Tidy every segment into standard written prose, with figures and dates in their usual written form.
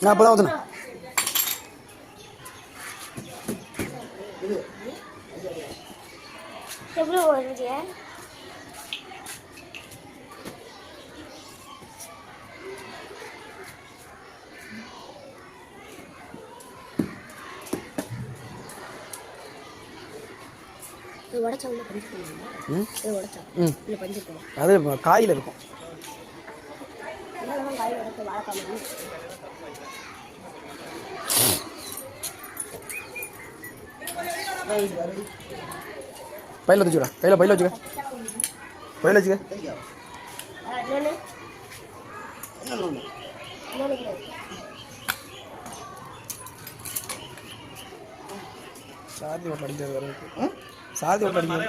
நான் அப்போ தான் ஊற்றுனேன். எவ்வளோ வருது? அது காயில் இருக்கும். பையில வச்சுக்கா, பையில வச்சுக்க, பையில வச்சுக்க. சாதி ஓட்ட அடிக்கிறது வர சாதி ஓட்ட அடிக்கிறது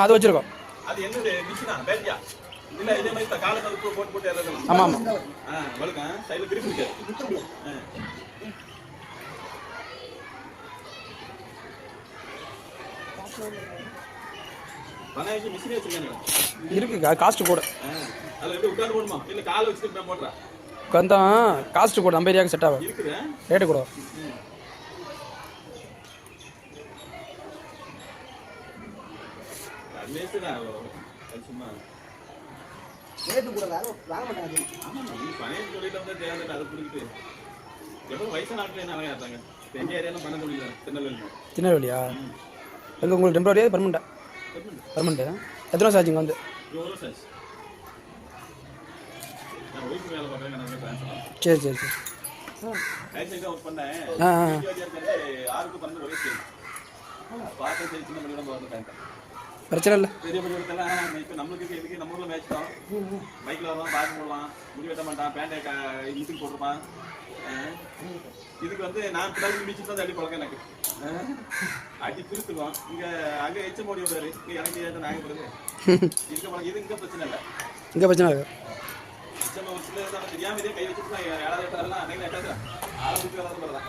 அது வச்சிருக்கோம். ஆமாம் ஆமாம். இருக்கு காஸ்ட் கூட கொஞ்சம் காஸ்ட் கூட நம்ம ஏரியாவுக்கு செட் ஆகும். ரேட்டு கூட திருநெல்வேலியா? எங்கே உங்களுக்கு டெம்பரரியா பர்மனெண்ட்டா? பர்மனெண்ட்டு. எத்தனை வருஷம் ஆச்சுங்க வந்து? சரி சரி சரி. பிரச்சனை இல்லை. இதுக்கு வந்து நான் பிள்ளைங்க மிச்சிட்டு தான் அடி பழக்கம் எனக்கு அடி திருத்துவோம். இங்க அங்க எச்ச மோடி விடுவாரு, எனக்கு ஏற்ற நாங்க பிறகு இருக்க பழக்கம். இது இங்க பிரச்சனை இல்லை. இங்கே பிரச்சனை இல்லை. தெரியாம இதே கை வச்சுட்டு நான் ஏழாவது எட்டாவதுலாம் அன்னைக்கு எட்டாவது ஆரம்பிச்சு வராது போறதான்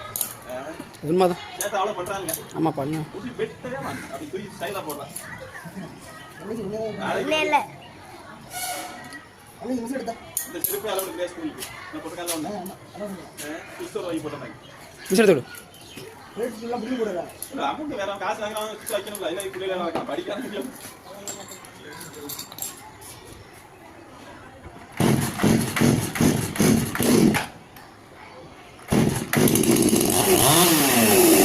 உண்மைதான். சேர்த்து அவ்வளோ பண்றாங்க. ஆமாம் பண்ணு. வெட்டவே அப்படி குறி ஸ்டைலாக போடுறான். இந்த திருப்பி அளவு கிளாஸ் ஸ்கூலுக்கு நான் போட்டுக்கால ஒன்று புஸ்தகம் வாங்கி போட்டாங்க. விசாரித்து அமௌண்ட் வேற காசு வாங்கலாம் வைக்கணும்ல. இல்லை பிள்ளைங்க படிக்காத Ah